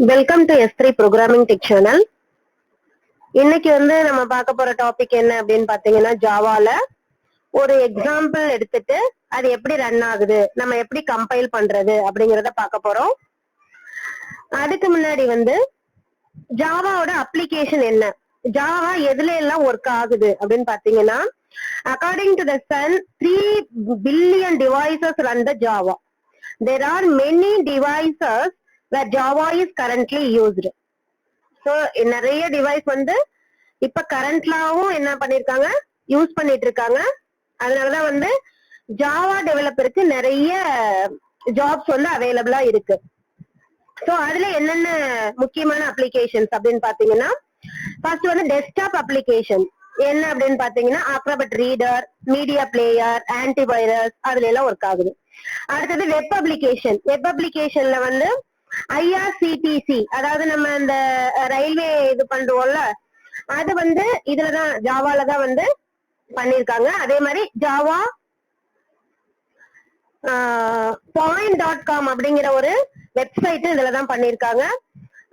Welcome to S3 programming tech channel. இன்னைக்கு நம்ம பார்க்க போற டாபிக் என்ன அப்படின்னு பாத்தீங்கன்னா, ஜாவால ஒரு எக்ஸாம்பிள் எடுத்துட்டு அது எப்படி ரன் ஆகுது, நம்ம எப்படி கம்பைல் பண்றது அப்படிங்கறத பார்க்க போறோம். அதுக்கு முன்னாடி ஜாவாவோட அப்ளிகேஷன் என்ன, ஜாவா எதுல எல்லாம் ஒர்க் ஆகுது அப்படின்னு பாத்தீங்கன்னா, according to the Sun 3 billion devices run the Java. There are many devices where Java is currently used. So நிறைய டிவைஸ் இப்ப கரண்ட்லாவும் என்ன பண்ணிருக்காங்க, யூஸ் பண்ணிட்டு இருக்காங்க. அதனாலதான் ஜாவா டெவலப்பருக்கு நிறைய ஜாப்ஸ் அவைலபிளா இருக்கு. சோ அதுல என்னென்ன முக்கியமான அப்ளிகேஷன்ஸ் அப்படின்னு பாத்தீங்கன்னா, ஃபர்ஸ்ட் டெஸ்க்டாப் அப்ளிகேஷன் என்ன அப்படின்னு பாத்தீங்கன்னா, acrobat reader, media player, antivirus அதுல எல்லாம் ஒர்க் ஆகுது. அடுத்தது வெப் அப்ளிகேஷன். வெப் அப்ளிகேஷன்ல ஐஆர்சிடிசி, அதாவது நம்ம இந்த ரயில்வே இது பண்றோம்ல, அது இதுலதான் ஜாவால தான் பண்ணிருக்காங்க. அதே மாதிரி ஜாவா point.com அப்படிங்கிற ஒரு வெப்சைட் இதுலதான் பண்ணிருக்காங்க.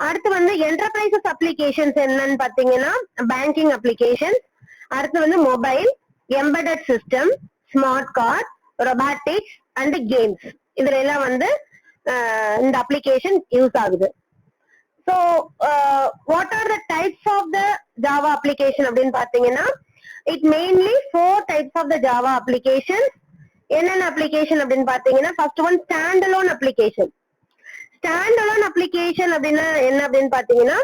அடுத்து என்டர்பிரைசஸ் அப்ளிகேஷன்ஸ் என்னன்னு பாத்தீங்கன்னா, பேங்கிங் அப்ளிகேஷன், அடுத்து mobile, embedded system, smart card, robotics and games, இதுல எல்லாம் இந்த அப்ளிகேஷன் யூஸ் ஆகுது. So what are the types of the Java application அப்படின்னு பாத்தீங்கன்னா, it mainly 4 types of the Java application. என்னென்ன அப்ளிகேஷன் அப்படின்னு பாத்தீங்கன்னா, first one stand alone application. Stand alone application அப்படின்னா என்ன அப்படின்னு பாத்தீங்கன்னா,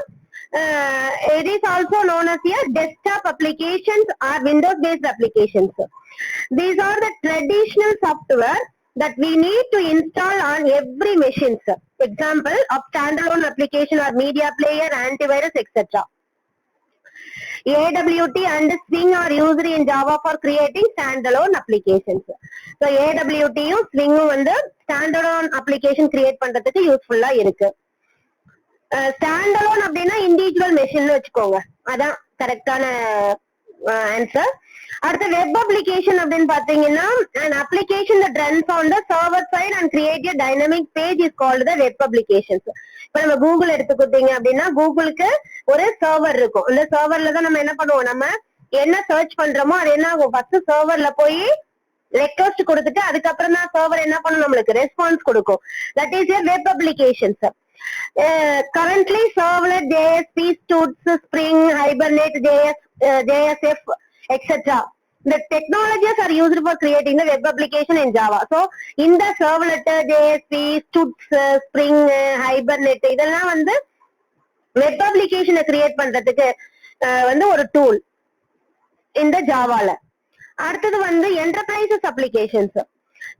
it is also known as a desktop applications or Windows based applications. These are the traditional software that we need to install on every machine. Example of standalone application are media player, antivirus, etc. AWT and Swing are used in Java for creating standalone applications. So AWT யும் Swing standalone application create பண்றதுக்கு யூஸ்ஃபுல்லா இருக்கு. Standalone அப்படின்னா individual machine வச்சுக்கோங்க, அதான் கரெக்டான answer. அடுத்து web application அப்படின்னு பாத்தீங்கன்னா, an application that runs on the server side and create a dynamic page is called the web applications. இப்ப நம்ம கூகுள் எடுத்துக்கிட்டீங்க அப்படின்னா, கூகுளுக்கு ஒரு சர்வர் இருக்கும். அந்த சர்வர்ல தான் நம்ம என்ன பண்ணுவோம், நம்ம என்ன சர்ச் பண்றோமோ அது என்ன ஆகும், ஃபர்ஸ்ட் சர்வர்ல போய் ரெக்வஸ்ட் கொடுத்துட்டு அதுக்கப்புறம் தான் சர்வர் என்ன பண்ணும், நம்மளுக்கு ரெஸ்பான்ஸ் கொடுக்கும். That is a web applications. Currently Servlet, JSP, Stutz, Spring, Hibernate, JSF, etc. The technologies are used for creating the web application in Java. So in the Servlet, JSP, Stutz, Spring, Hibernate இதெல்லாம் web application create பண்றதுக்கு ஒரு tool இந்த ஜாவால. அடுத்தது enterprises applications.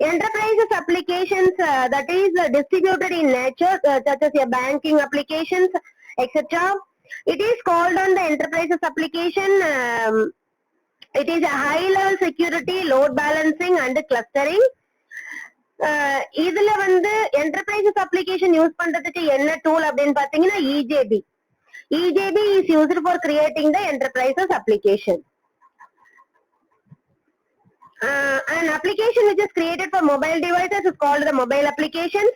Enterprises applications that is distributed in nature, such as a banking applications, etc. It is called on the enterprises application. It is a high level security, load balancing and clustering. இதுல enterprises application use பண்றதுக்கு என்ன tool அப்படின்னு பாத்தீங்கன்னா, EJB. EJB is used for creating the enterprises application. An application which is created for mobile devices is called the mobile applications.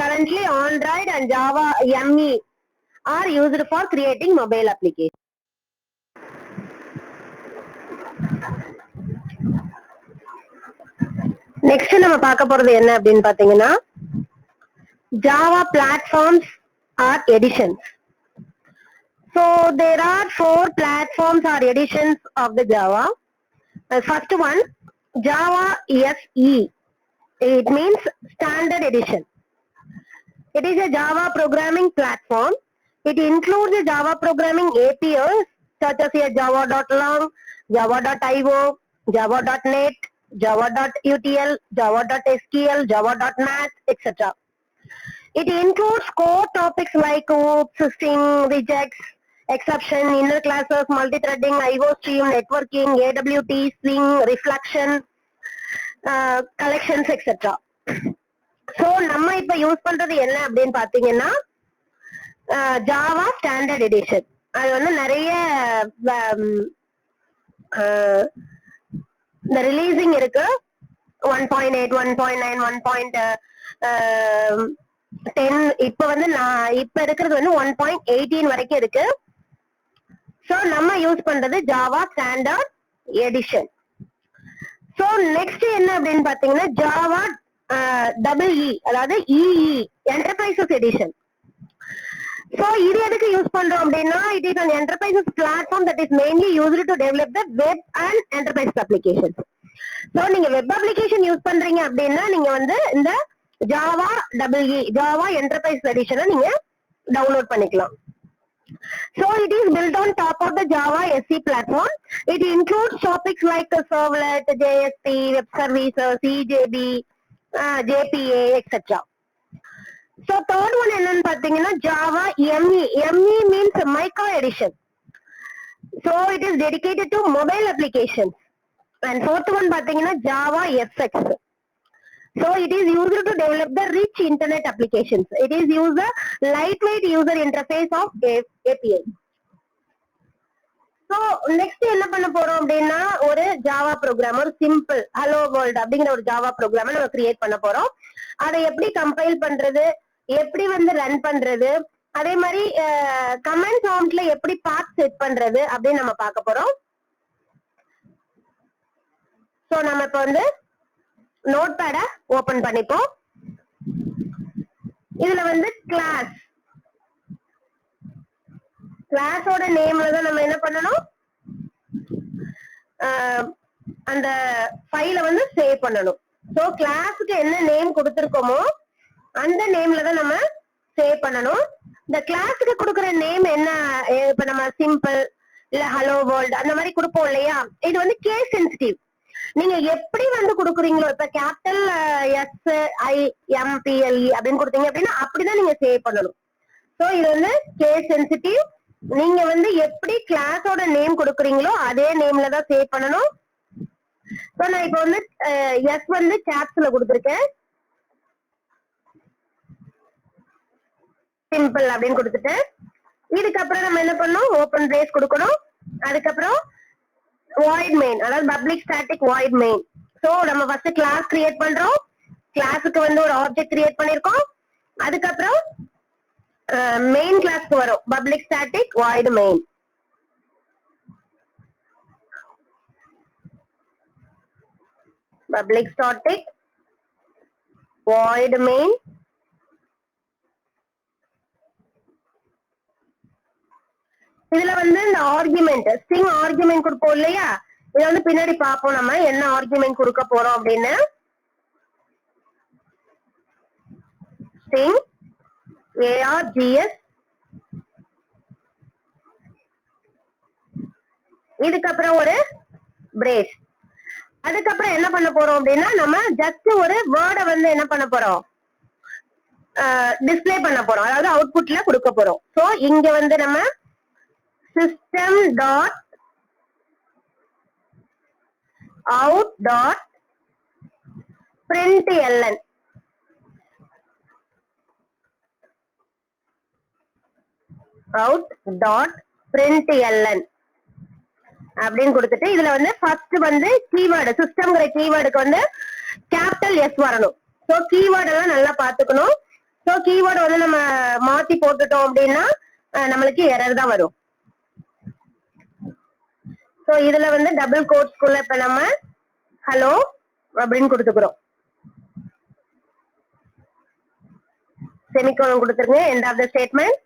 Currently Android and Java ME are used for creating mobile applications. Next நம்ம பார்க்க போறது என்ன அப்படின்னு பாத்தீங்கன்னா, Java platforms or editions. So there are 4 platforms or editions of the Java. First one, Java SE. It means standard edition. It is a Java programming platform. It includes the Java programming APIs such as java.long, java.io, java.net, java.utl, java.sql, java.math, etc. It includes core topics like hooks, string, rejects, exception, inner classes, multi-threading, IO stream, networking, AWT, Swing, reflection, collections, etc. So நம்ம இப்ப use பண்றது என்ன அப்படின்னு பாத்தீங்கன்னா, Java standard edition. அது நிறைய இந்த releasing இருக்கு. 1.8, 1.9, 10 இப்ப வந்து நான் இப்ப இருக்கிறது வந்து 1.18 வரைக்கும் இருக்கு. சோ நம்ம யூஸ் பண்றது Java standard edition. So next என்ன அப்படின்னு பாத்தீங்கன்னா ஜாவா டபுள் இ, அதாவது இஇ என்டர்பிரைசஸ் எடிஷன். சோ இது எதுக்கு யூஸ் பண்றோம் அப்படின்னா it is an enterprises platform that is mainly used to develop the web and enterprise applications. So நீங்க வெப் அப்ளிகேஷன் யூஸ் பண்றீங்க அப்படின்னா நீங்க வந்து இந்த Java double E Java enterprise எடிஷனை நீங்க டவுன்லோட் பண்ணிக்கலாம். So it is built on top of the Java SE platform. It includes topics like servlet, JSP, web services, EJB, JPA, etc. So third one என்னன்னு பாத்தீங்கன்னா Java ME. ME means micro edition. So it is dedicated to mobile applications. And fourth one பாத்தீங்கன்னா Java FX. So it is used to develop the rich internet applications. It is used a lightweight user interface of API. So next என்ன பண்ண போறோம் அப்படின்னா ஒரு Java program, ஒரு simple hello world அப்படிங்கிற ஒரு Java program நம்ம கிரியேட் பண்ண போறோம். அதை எப்படி கம்பைல் பண்றது, எப்படி வந்து ரன் பண்றது, அதே மாதிரி கமெண்ட் ப்ராம்ப்ட்ல எப்படி பாத் செட் பண்றது அப்படின்னு நம்ம பார்க்க போறோம். சோ நம்ம இப்ப வந்து நோட் பேட ஓபன் பண்ணிப்போம். இதுல வந்து கிளாஸோட நேம்ல தான் நம்ம என்ன பண்ணணும், அந்த ஃபைலை வந்து சேவ் பண்ணணும். சோ கிளாஸுக்கு என்ன நேம் கொடுத்திருக்கோமோ அந்த நேம்ல தான் நம்ம சேவ் பண்ணணும். இந்த கிளாஸுக்கு கொடுக்கிற நேம் என்ன, இப்ப நம்ம சிம்பிள் இல்ல ஹலோ வேர்ல்ட் அந்த மாதிரி கொடுப்போம் இல்லையா, இது வந்து கேஸ் சென்சிட்டிவ். நீங்க எப்படி வந்து கொடுக்குறீங்களோ, இப்ப கேபிட்டல் SIMPLE அப்படின்னு கொடுத்தீங்க அப்படின்னா அப்படிதான் நீங்க சேவ் பண்ணணும். சோ இது வந்து கேஸ் சென்சிட்டிவ். நீங்க வந்து எப்படி கிளாஸோட நேம் கொடுக்குறீங்களோ அதே நேம்ல தான் சேவ் பண்ணணும். சோ நான் இப்ப வந்து எஸ் வந்து கேப்ஸ்ல கொடுத்துருக்கேன், சிம்பிள் அப்படின்னு கொடுத்துட்டு இதுக்கப்புறம் நம்ம என்ன பண்ணணும், ஓபன் பிரேஸ் கொடுக்கணும். அதுக்கப்புறம் void main, அதாவது public static void main. So நம்ம ஃபர்ஸ்ட் கிளாஸ் கிரியேட் பண்றோம், கிளாஸுக்கு வந்து ஒரு ஆப்ஜெக்ட் கிரியேட் பண்ணிருக்கோம். அதுக்கப்புறம் மெயின் கிளாஸ்க்கு வரும் public static void main. Public static void main. இதுல வந்து இந்த ஆர்குமெண்ட் ஸ்ட்ரிங் ஆர்குமெண்ட் கொடுப்போம் இல்லையா, இத வந்து பின்னாடி பார்ப்போம் நம்ம என்ன ஆர்குமெண்ட் கொடுக்க போறோம் அப்படின்னு. ஸ்ட்ரிங் args, இதுக்கப்புறம் ஒரு பிரேஸ். அதுக்கப்புறம் என்ன பண்ண போறோம் அப்படின்னா நம்ம ஜஸ்ட் ஒரு வேர்டை வந்து என்ன பண்ண போறோம், டிஸ்பிளே பண்ண போறோம், அதாவது அவுட்புட்ல கொடுக்க போறோம். சோ இங்க வந்து நம்ம system dot out dot println out dot println அப்படின்னு கொடுத்துட்டு இதுல வந்து ஃபர்ஸ்ட் வந்து கீவேர்டு சிஸ்டம்ங்கிற கீவேர்டுக்கு வந்து கேபிட்டல் எஸ் வரணும். சோ கீவேர்டு எல்லாம் நல்லா பாத்துக்கணும். சோ கீவேர்டு வந்து நம்ம மாத்தி போட்டுட்டோம் அப்படின்னா நம்மளுக்கு எரர் தான் வரும். சோ இதுல வந்து டபுள் கோட்ஸ்குள்ள இப்ப நம்ம ஹலோ அப்படின்னு கொடுத்துக்கிறோம், செமிகோலன் கொடுத்துருங்க, எண்ட் ஆஃப் த ஸ்டேட்மெண்ட்.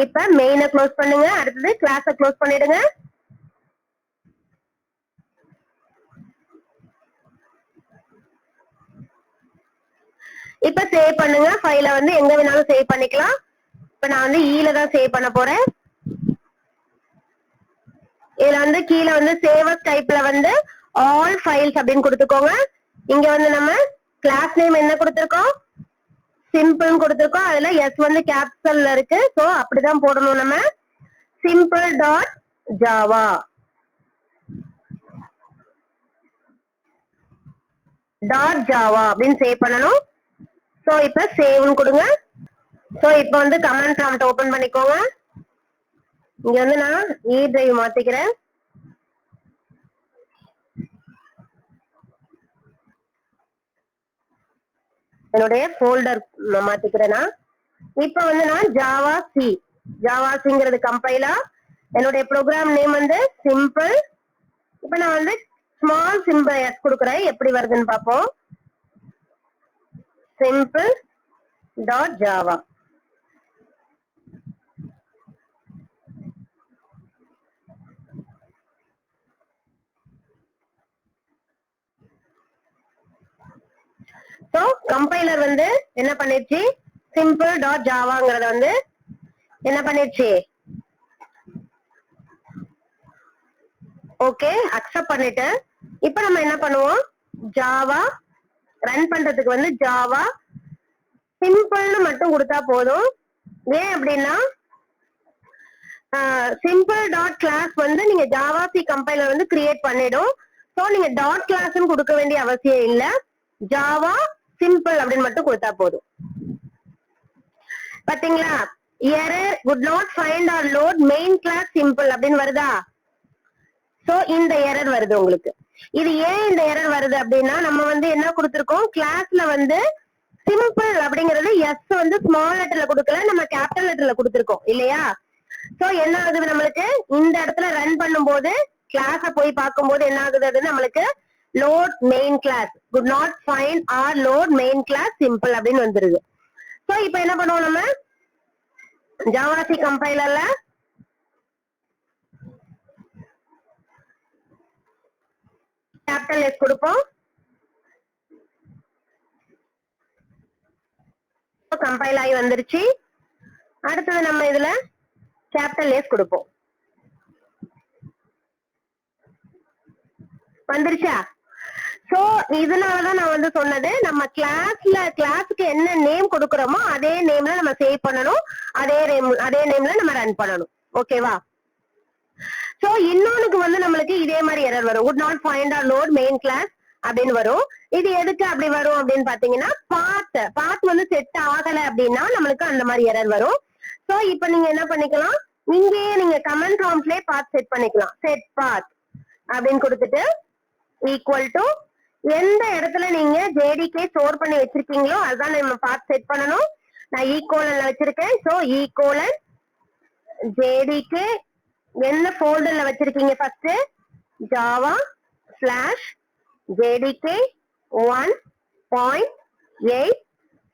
இப்ப மெயினை க்ளோஸ் பண்ணுங்க, அடுத்தது கிளாஸை க்ளோஸ் பண்ணிடுங்க. இப்ப சேவ் பண்ணுங்க, ஃபைலை வந்து எங்க வேணாலும் சேவ் பண்ணிக்கலாம். இப்ப நான் வந்து ஈல தான் சேவ் பண்ண போறேன். இதுல வந்து கீழே வந்து சேவஸ் டைப்ல வந்து ஆல் ஃபைல்ஸ் அப்படின்னு கொடுத்துக்கோங்க. இங்க வந்து நம்ம கிளாஸ் நேம் என்ன கொடுத்திருக்கோம், சிம்பிள் கொடுத்திருக்கோம். அதுல எஸ் வந்து கேபிட்டல்ல இருக்கு. சோ அப்படிதான் போடணும் நம்ம, சிம்பிள் டாட் ஜாவா அப்படின்னு சேவ் பண்ணணும். சோ இப்ப சேவ்னு கொடுங்க. சோ இப்ப வந்து கமாண்ட் ப்ராம்ப்ட் ஓபன் பண்ணிக்கோங்க. இங்க வந்து நான் இ டிரைவ் மாத்திக்கிறேன். என்னுடைய ஃபோல்டர் மாத்திக்கிறேன். இப்ப வந்து நான் ஜாவா சிங்கிறது கம்பைலர், என்னுடைய ப்ரோக்ராம் நேம் வந்து சிம்பிள். இப்ப நான் வந்து ஸ்மால் சிம்பிள் எஸ் கொடுக்குறேன், எப்படி வருதுன்னு பார்ப்போம். Simple dot Java. So compiler வந்து என்ன பண்ணிருச்சு, சிம்பிள் டாட் ஜாவாங்கிறத வந்து என்ன பண்ணிருச்சு, ஓகே அக்செப்ட் பண்ணிட்டு இப்ப நம்ம என்ன பண்ணுவோம், ஜாவா ரன் பண்றதுக்கு வந்து ஜாவா சிம்பிள்னு மட்டும் கொடுத்தா போதும். ஏன் அப்படின்னா சிம்பிள் டாட் கிளாஸ் வந்து நீங்க ஜாவா சி கம்பைலர் வந்து கிரியேட் பண்ணிடும். சோ நீங்க டாட் கிளாஸ் கொடுக்க வேண்டிய அவசியம் இல்ல, ஜாவா சிம்பிள் அப்படின்னு மட்டும் கொடுத்தா போதும். பாத்தீங்களா, error would not find or load main class simple அப்படின்னு வருதா. சோ இந்த எரர் வருது உங்களுக்கு. இது ஏன் இந்த எரர் வருது அப்படின்னா, நம்ம வந்து என்ன கொடுத்திருக்கோம், கிளாஸ்ல வந்து சிம்பிள் அப்படிங்கறது எஸ் வந்து ஸ்மால் லெட்டர்ல கொடுக்கல, நம்ம கேபிட்டல் லெட்டர்ல கொடுத்திருக்கோம் இல்லையா. சோ என்ன ஆகுது, நம்மளுக்கு இந்த இடத்துல ரன் பண்ணும்போது கிளாஸ போய் பார்க்கும்போது என்ன ஆகுது, அது நம்மளுக்கு load main class could not find or load main class simple அப்படின்னு வந்துருது. சோ இப்போ என்ன பண்ணுவோம், நம்ம ஜாவாசி கம்பைலர்ல கேபிட்டல் எஸ் கொடுப்போம், கம்பைல் ஆகி வந்துருச்சு. அடுத்தது நம்ம இதுல கேபிட்டல் எஸ் கொடுப்போம், வந்துருச்சா. சோ இதனாலதான் நான் வந்து சொன்னது, நம்ம கிளாஸுக்கு என்ன நேம் கொடுக்கறோமோ அதே நேம்ல நம்ம சேவ் பண்ணணும், அதே நேம்ல நம்ம ரன் பண்ணணும். ஓகேவா. சோ இன்னொன்னுக்கு வந்து நம்மளுக்கு இதே மாதிரி எரர் வரும், would not find or load main class அப்படின்னு வரும். இது எதுக்கு அப்படி வரும் அப்படின்னு பாத்தீங்கன்னா, பாத் வந்து செட் ஆகல அப்படின்னா நம்மளுக்கு அந்த மாதிரி எரர் வரும். சோ இப்ப நீங்க என்ன பண்ணிக்கலாம், இங்கேயே நீங்க கமெண்ட் ப்ராம்ப்ட்லயே பாத் செட் பண்ணிக்கலாம். செட் பாத் அப்படின்னு கொடுத்துட்டு ஈக்குவல் டு எந்த இடத்துல நீங்க ஜேடிகே ஸ்டோர் பண்ணி வச்சிருக்கீங்களோ அதுதான் நம்ம பாத் செட் பண்ணணும். நான் ஈகோலன்ல வச்சிருக்கேன். சோ ஈகோலன் ஜேடிகே என்ன ஃபோல்டர்ல வச்சிருக்கீங்க, first Java slash JDK 1.8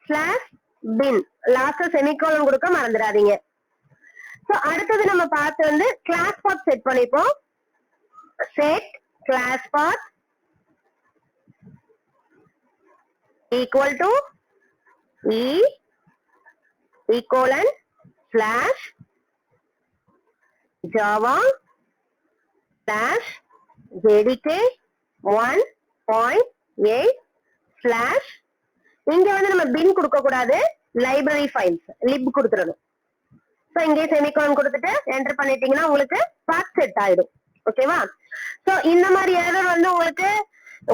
slash bin, last semicolon கொடுக்க மறந்துடாதீங்க. சோ அடுத்தது நம்ம பார்த்து வந்து கிளாஸ் பாத் செட் பண்ணிப்போம். Set class path equal to equal slash java slash jdk 1.8 slash இங்க வந்து நம்ம பின் கொடுக்க கூடாது, லைப்ரரி ஃபைல்ஸ் லிப் கொடுத்துடணும். சோ இங்கே செமிகோலன் கொடுத்துட்டு என்டர் பண்ணிட்டீங்கன்னா உங்களுக்கு பாத் செட் ஆயிடும். ஓகேவா. சோ இந்த மாதிரி எரர் வந்து உங்களுக்கு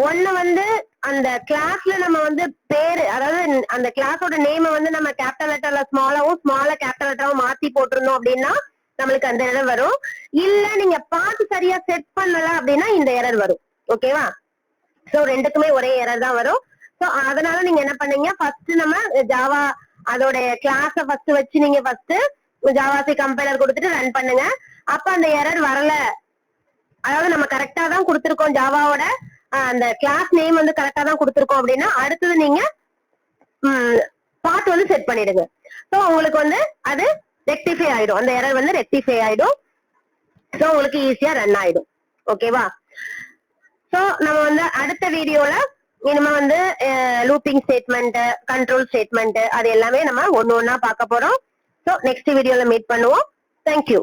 ஒண்ணு வந்து அந்த கிளாஸ்ல நம்ம வந்து பேரு, அதாவது அந்த கிளாஸோட நேம் வந்து நம்ம கேபிட்டல் லெட்டர்ல ஸ்மாலாவும் ஸ்மால கேபிட்டல் லெட்டராவும் மாத்தி போட்டிருந்தோம் அப்படின்னா நம்மளுக்கு அந்த எரர் வரும். இல்ல நீங்க பார்த்து சரியா செட் பண்ணல அப்படின்னா இந்த எரர் வரும். ஓகேவா. சோ ரெண்டுக்குமே ஒரே எரர் தான் வரும். சோ அதனால நீங்க என்ன பண்ணீங்க, ஃபர்ஸ்ட் நம்ம ஜாவா அதோட கிளாஸ ஃபர்ஸ்ட் வச்சு நீங்க ஃபர்ஸ்ட் ஜாவாசி கம்பைலர் கொடுத்துட்டு ரன் பண்ணுங்க. அப்ப அந்த எரர் வரல, அதாவது நம்ம கரெக்டா தான் கொடுத்திருக்கோம், ஜாவாவோட அந்த கிளாஸ் நேம் வந்து கரெக்டா தான் கொடுத்திருக்கோம் அப்படின்னா அடுத்தது நீங்க பாத் வந்து செட் பண்ணிடுங்க. சோ உங்களுக்கு வந்து அது ரெக்டிஃபை ஆயிடும், அந்த எரர் வந்து ரெக்டிஃபை ஆயிடும். சோ உங்களுக்கு ஈஸியா ரன் ஆயிடும். ஓகேவா. சோ நம்ம வந்து அடுத்த வீடியோல இனிமே வந்து லூப்பிங் ஸ்டேட்மெண்ட், கண்ட்ரோல் ஸ்டேட்மெண்ட் அது எல்லாமே நம்ம ஒண்ணு ஒண்ணா பார்க்க போறோம். சோ நெக்ஸ்ட் வீடியோல மீட் பண்ணுவோம். தேங்க்யூ.